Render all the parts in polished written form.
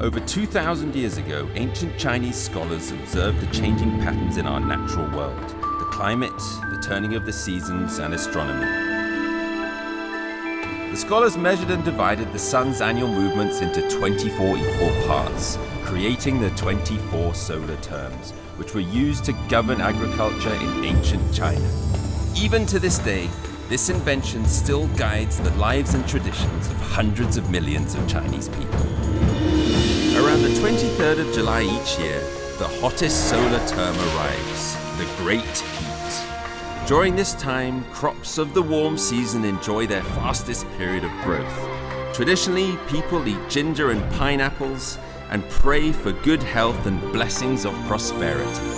Over 2,000 years ago, ancient Chinese scholars observed the changing patterns in our natural world, the climate, the turning of the seasons, and astronomy. The scholars measured and divided the sun's annual movements into 24 equal parts, creating the 24 solar terms, which were used to govern agriculture in ancient China. Even to this day, this invention still guides the lives and traditions of hundreds of millions of Chinese people. Around the 23rd of July each year, the hottest solar term arrives, the Great Heat. During this time, crops of the warm season enjoy their fastest period of growth. Traditionally, people eat ginger and pineapples and pray for good health and blessings of prosperity.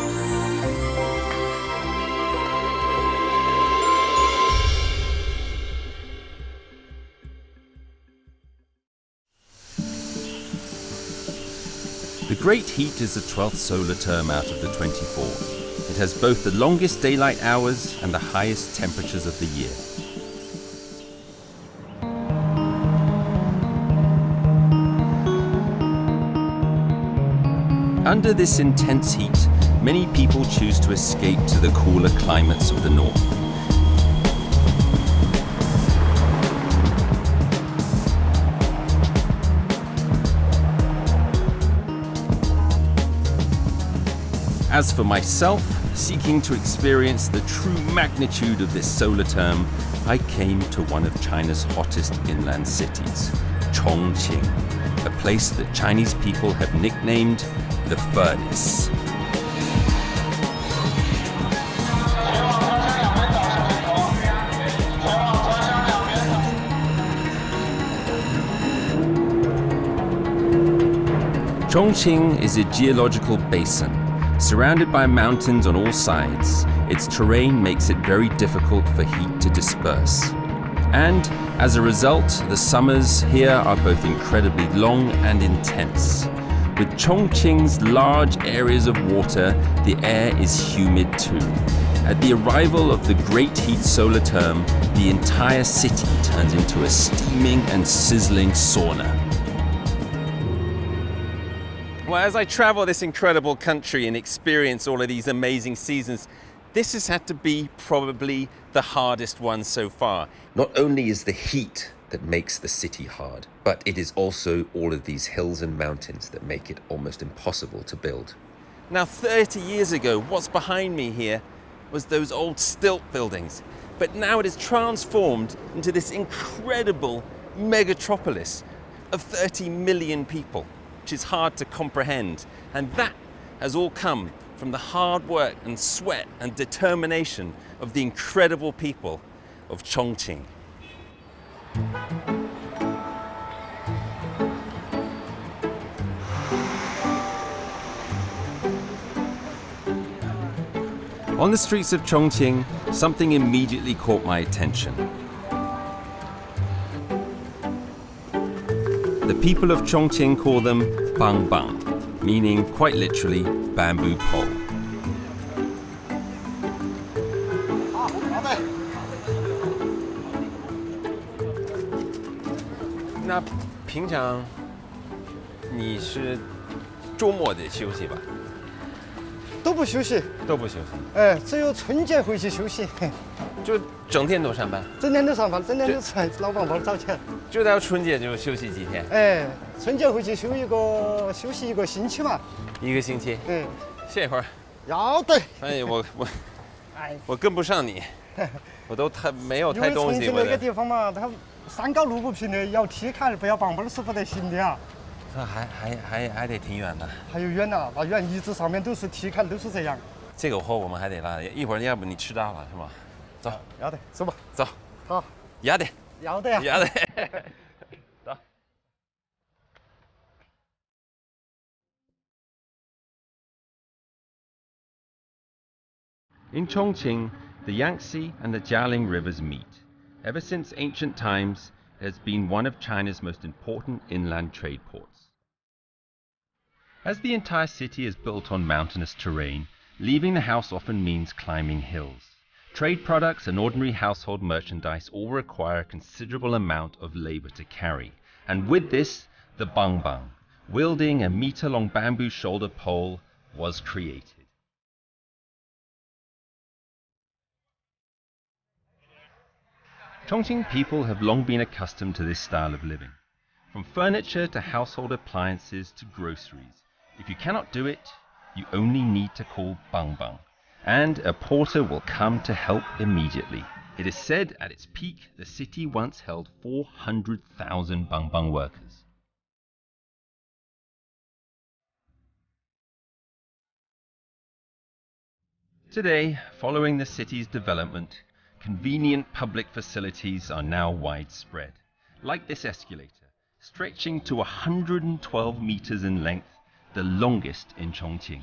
The Great Heat is the 12th solar term out of the 24. It has both the longest daylight hours and the highest temperatures of the year. Under this intense heat, many people choose to escape to the cooler climates of the north. As for myself, seeking to experience the true magnitude of this solar term, I came to one of China's hottest inland cities, Chongqing, a place that Chinese people have nicknamed the Furnace. Chongqing is a geological basin. Surrounded by mountains on all sides, its terrain makes it very difficult for heat to disperse. And as a result, the summers here are both incredibly long and intense. With Chongqing's large areas of water, the air is humid too. At the arrival of the Great Heat solar term, the entire city turns into a steaming and sizzling sauna. Well, as I travel this incredible country and experience all of these amazing seasons, this has had to be probably the hardest one so far. Not only is the heat that makes the city hard, but it is also all of these hills and mountains that make it almost impossible to build. Now, 30 years ago, what's behind me here was those old stilt buildings. But now it is transformed into this incredible megatropolis of 30 million people, which is hard to comprehend. And that has all come from the hard work and sweat and determination of the incredible people of Chongqing. On the streets of Chongqing, something immediately caught my attention. The people of Chongqing call them bang bang, meaning quite literally bamboo pole. Na 平常你是周末得休息吧？都不休息，都不休息，哎，只有春节回去休息，就整天都上班，整天都上班，整天都吃老棒棒找钱。就到春节就休息几天？哎，春节回去休息一个星期嘛。一个星期？嗯，歇一会儿。要得。哎，我跟不上你，我都没有太东西。因为重庆那个地方嘛，它山高路不平的，要梯坎，不要棒棒是不得行的啊。还得挺远的。还有远呐，那远一直上面都是梯坎，都是这样。这个货我们还得拉，一会儿要不你吃到了是吗？走，要得，走吧。走。好。要得。要得呀。要得。走。In Chongqing, the Yangtze and the Jialing rivers meet. Ever since ancient times, it has been one of China's most important inland trade ports. As the entire city is built on mountainous terrain, leaving the house often means climbing hills. Trade products and ordinary household merchandise all require a considerable amount of labor to carry, and with this, the bangbang, wielding a meter-long bamboo shoulder pole, was created. Chongqing people have long been accustomed to this style of living. From furniture to household appliances to groceries. If you cannot do it, you only need to call Bang Bang, and a porter will come to help immediately. It is said at its peak, the city once held 400,000 Bang Bang workers. Today, following the city's development, convenient public facilities are now widespread, like this escalator, stretching to 112 meters in length, the longest in Chongqing.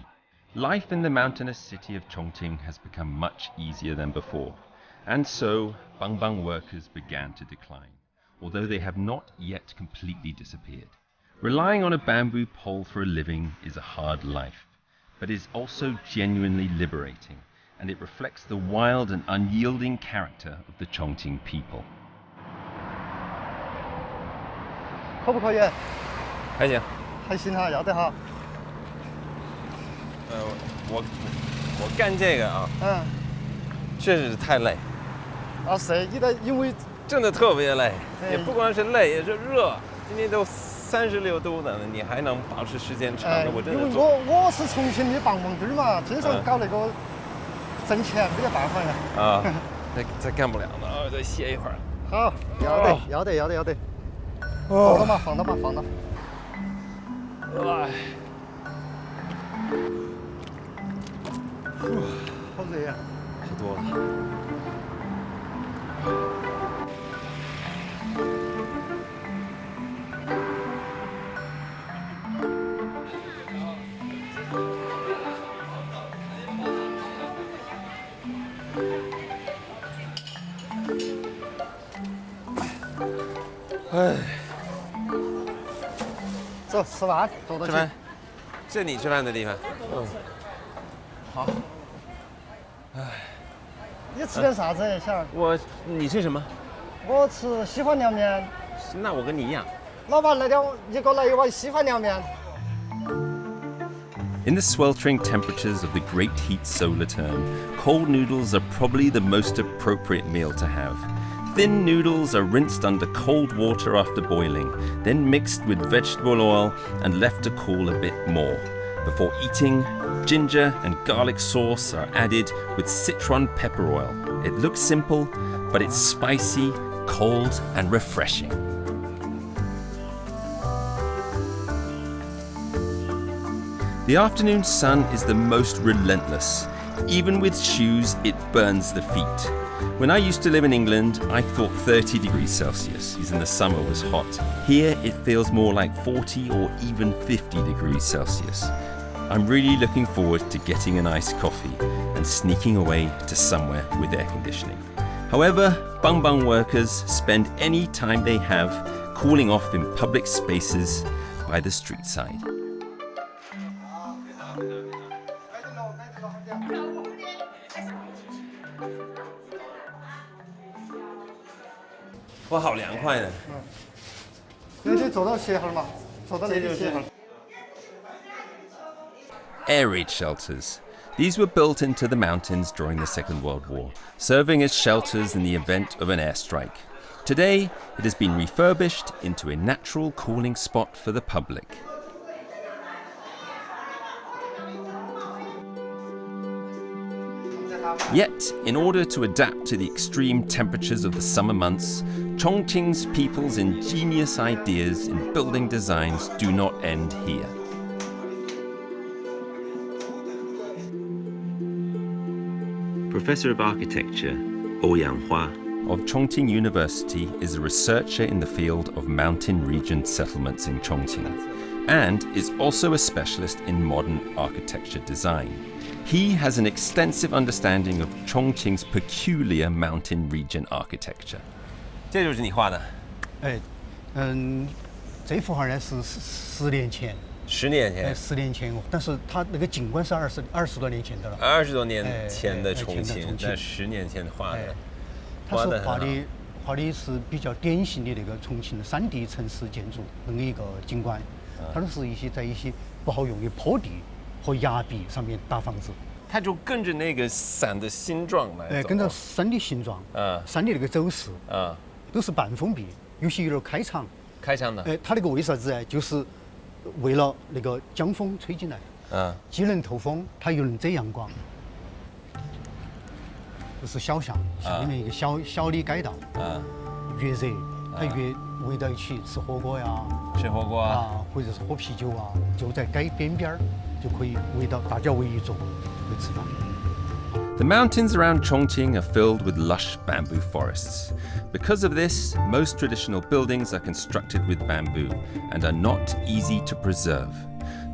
Life in the mountainous city of Chongqing has become much easier than before, and so Bang Bang workers began to decline, although they have not yet completely disappeared. Relying on a bamboo pole for a living is a hard life, but is also genuinely liberating, and it reflects the wild and unyielding character of the Chongqing people. 可不可以？还行。还行哈，要得哈。我干这个啊，确实是太累。啊是，你得因为真的特别累，也不光是累，也是热。今天都36度呢，你还能保持时间长的，我真的。因为我是重庆的棒棒墩儿嘛，经常搞那个挣钱，没得办法呀。啊，再干不了了，再歇一会儿。好，要得。放到嘛，放到。哎，好热呀，喝多了。哎，走吃饭，坐到吃饭，这是你吃饭的地方。好。你吃点啥子，小儿？你吃什么？我吃稀饭凉面。那我跟你一样。老板，来一碗稀饭凉面。In the sweltering temperatures of the great heat solar term, cold noodles are probably the most appropriate meal to have. Thin noodles are rinsed under cold water after boiling, then mixed with vegetable oil and left to cool a bit more. Before eating, ginger and garlic sauce are added with citron pepper oil. It looks simple, but it's spicy, cold and refreshing. The afternoon sun is the most relentless. Even with shoes, it burns the feet. When I used to live in England, I thought 30 degrees Celsius in the summer was hot. Here, it feels more like 40 or even 50 degrees Celsius. I'm really looking forward to getting an iced coffee and sneaking away to somewhere with air conditioning. However, Bang Bang workers spend any time they have cooling off in public spaces by the street side. 我好凉快呢。那就坐到斜号嘛，坐到那个斜号。Air raid shelters. These were built into the mountains during the Second World War, serving as shelters in the event of an airstrike. Today, it has been refurbished into a natural cooling spot for the public. Yet, in order to adapt to the extreme temperatures of the summer months, Chongqing's people's ingenious ideas in building designs do not end here. Professor of Architecture, Hua of Chongqing University is a researcher in the field of mountain region settlements in Chongqing, and is also a specialist in modern architecture design. He has an extensive understanding of Chongqing's peculiar mountain region architecture. 这就是你画的？这幅画呢是10年前。10年前，10年前哦，但是它那个景观是20多年前的了。20多年前的重庆，那10年前画的。它是画的是比较典型的那个重庆的3D 城市建筑那么一个景观。它都是在一些不好用的坡地和崖壁上面搭房子。它就跟着那个伞的形状来走。跟着山的形状，山的那个走势，都是半封闭，有些有点开敞。开敞的。它那个为啥子呢？就是为了那个将风吹进来，既能透风，它又能遮阳光。这是小巷，巷里面一个小的街道。越热，它越围到一起吃火锅呀，吃火锅啊，或者是喝啤酒啊，就在街边边就可以大家围一桌就可以吃饭。The mountains around Chongqing are filled with lush bamboo forests. Because of this, most traditional buildings are constructed with bamboo and are not easy to preserve.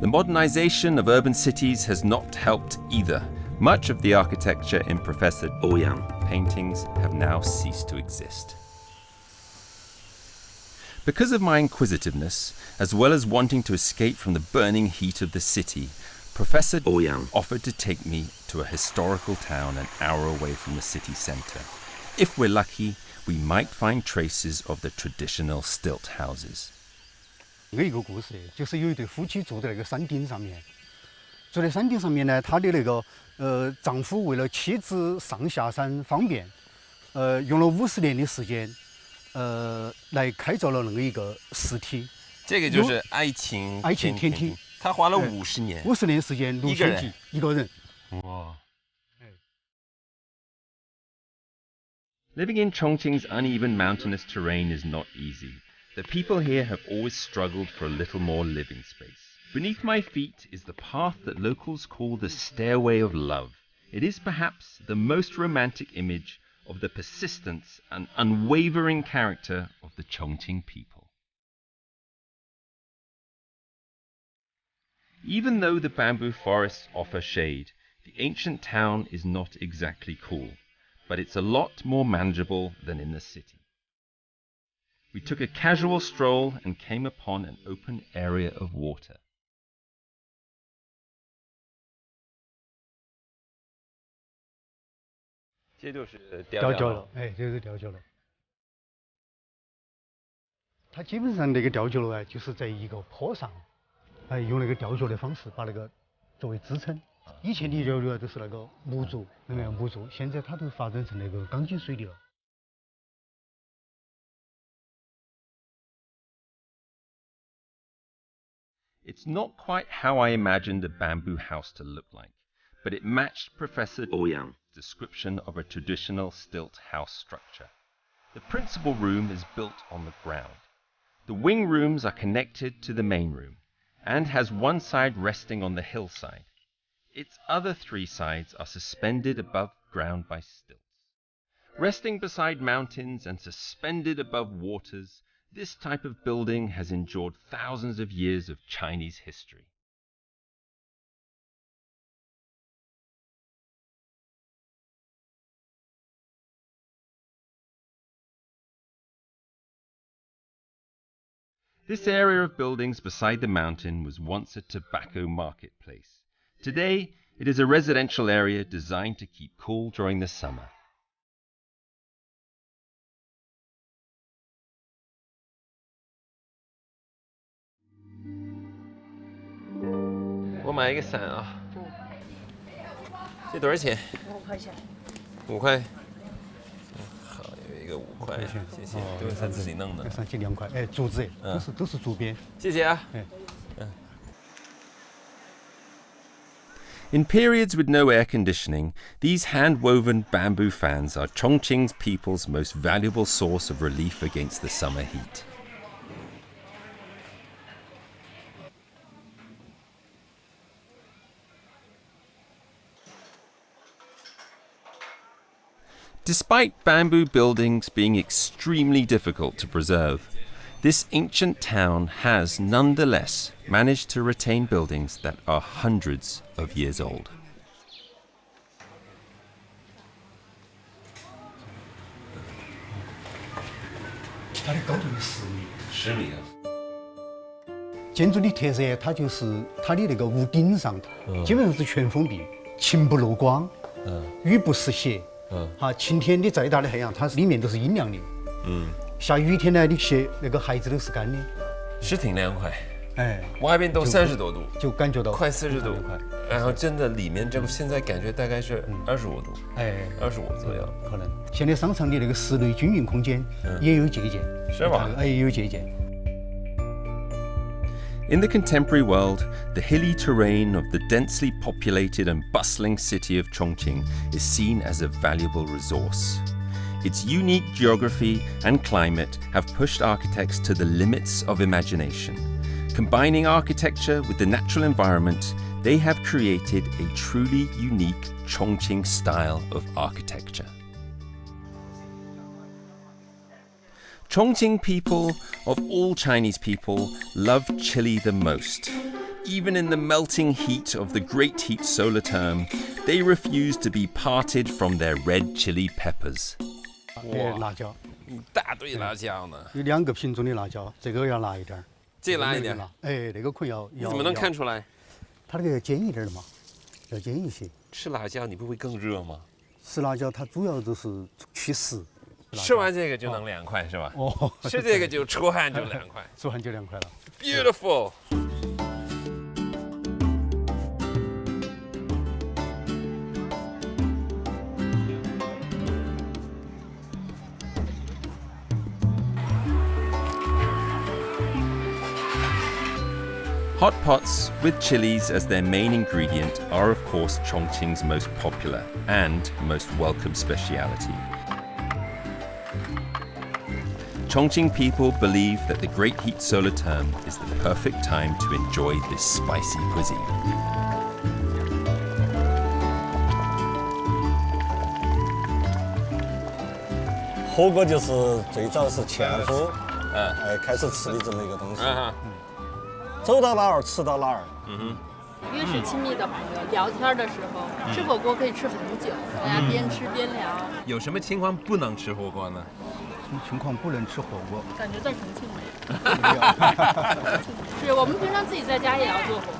The modernization of urban cities has not helped either. Much of the architecture in Professor Ouyang's paintings have now ceased to exist. Because of my inquisitiveness, as well as wanting to escape from the burning heat of the city, Professor Ouyang offered to take me to a historical town an hour away from the city centre. If we're lucky, we might find traces of the traditional stilt houses. 有一个故事，就是有一对夫妻住在那个山顶上面。住在山顶上面呢，他的那个丈夫为了妻子上下山方便，用了50年的时间，来开造了那么一个石梯。这个就是爱情天梯。他花了50年，50年时间，6千级一个人。哇！Living in Chongqing's uneven mountainous terrain is not easy. The people here have always struggled for a little more living space. Beneath my feet is the path that locals call the Stairway of Love. It is perhaps the most romantic image of the persistence and unwavering character of the Chongqing people. Even though the bamboo forests offer shade, the ancient town is not exactly cool, but it's a lot more manageable than in the city. We took a casual stroll and came upon an open area of water. 这就是吊脚楼，这是吊脚楼。它基本上那个吊脚楼就是在一个坡上，用那个吊脚的方式把那个作为支撑。以前的吊脚都是那个木柱，现在它都发展成那个钢筋水泥了。It's not quite how I imagined a bamboo house to look like, but it matched Professor Ouyang's description of a traditional stilt house structure. The principal room is built on the ground. The wing rooms are connected to the main room, and has one side resting on the hillside. Its other 3 sides are suspended above ground by stilts. Resting beside mountains and suspended above waters, this type of building has endured thousands of years of Chinese history. This area of buildings beside the mountain was once a tobacco marketplace. Today, it is a residential area designed to keep cool during the summer. 我买一个伞啊。这多少钱？5块钱。5块。好，有一个5块，谢谢。这个伞自己弄的。伞就2块，竹子，都是竹编。谢谢啊。In periods with no air conditioning, these hand-woven bamboo fans are Chongqing's people's most valuable source of relief against the summer heat. Despite bamboo buildings being extremely difficult to preserve, this ancient town has nonetheless managed to retain buildings that are hundreds of years old. 它的高度有10米。10米啊！建筑的特色，它就是它的那个屋顶上，基本上是全封闭，晴不露光，雨不湿鞋。晴天的再大的太阳，它里面都是阴凉的。下雨天呢，你鞋那个鞋子都是干的。是挺凉快。哎，外边都30多度，就感觉到快40度快，然后真的里面这个现在感觉大概是25度，哎25左右。可能。现在商场的那个室内均匀空间也有借鉴，是吧？哎，有借鉴。 In the contemporary world, the hilly terrain of the densely populated and bustling city of Chongqing is seen as a valuable resource. Its unique geography and climate have pushed architects to the limits of imagination. Combining architecture with the natural environment, they have created a truly unique Chongqing style of architecture. Chongqing people, of all Chinese people, love chili the most. Even in the melting heat of the great heat solar term, they refuse to be parted from their red chili peppers. 辣椒，一大堆辣椒呢，有2个品种的辣椒，这个要辣一点儿，这辣一点。哎，那个可能要。你怎么能看出来？它那个要尖一点的嘛，要尖一些。吃辣椒你不会更热吗？吃辣椒它主要就是祛湿。 吃完这个就能凉快是吧？哦，吃这个就出汗就凉快，出汗就凉快了。Beautiful. Hot pots with chilies as their main ingredient are of course Chongqing's most popular and most welcome speciality. Chongqing people believe that the great heat solar term is the perfect time to enjoy this spicy cuisine. 火锅就是最早是前夫，开始吃的这么一个东西。走到哪儿吃到哪儿。越是亲密的朋友，聊天的时候吃火锅可以吃很久，大家边吃边聊。有什么情况不能吃火锅呢？ 什么情况不能吃火锅？感觉在重庆没有。是我们平常自己在家也要做火锅。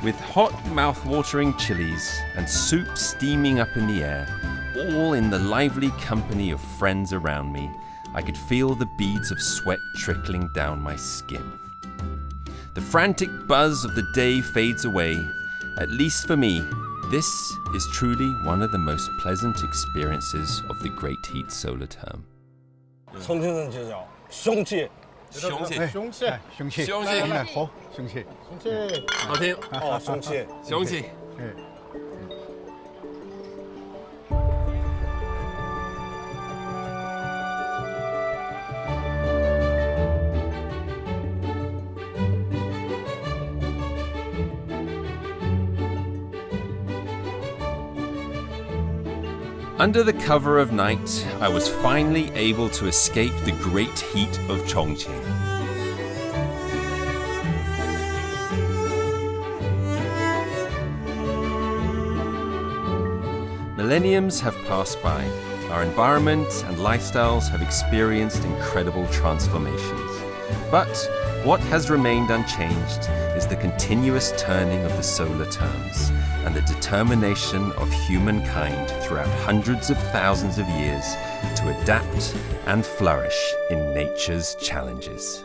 With hot, mouth-watering chilies and soup steaming up in the air, all in the lively company of friends around me, I could feel the beads of sweat trickling down my skin. The frantic buzz of the day fades away, at least for me. This is truly one of the most pleasant experiences of the great heat solar term. 重庆人就叫雄起，雄起，雄起，雄起，雄起，来喝，雄起，雄起，好听，哦，雄起，雄起。Under the cover of night, I was finally able to escape the great heat of Chongqing. Millenniums have passed by. Our environment and lifestyles have experienced incredible transformations. But what has remained unchanged is the continuous turning of the solar terms and the determination of humankind throughout hundreds of thousands of years to adapt and flourish in nature's challenges.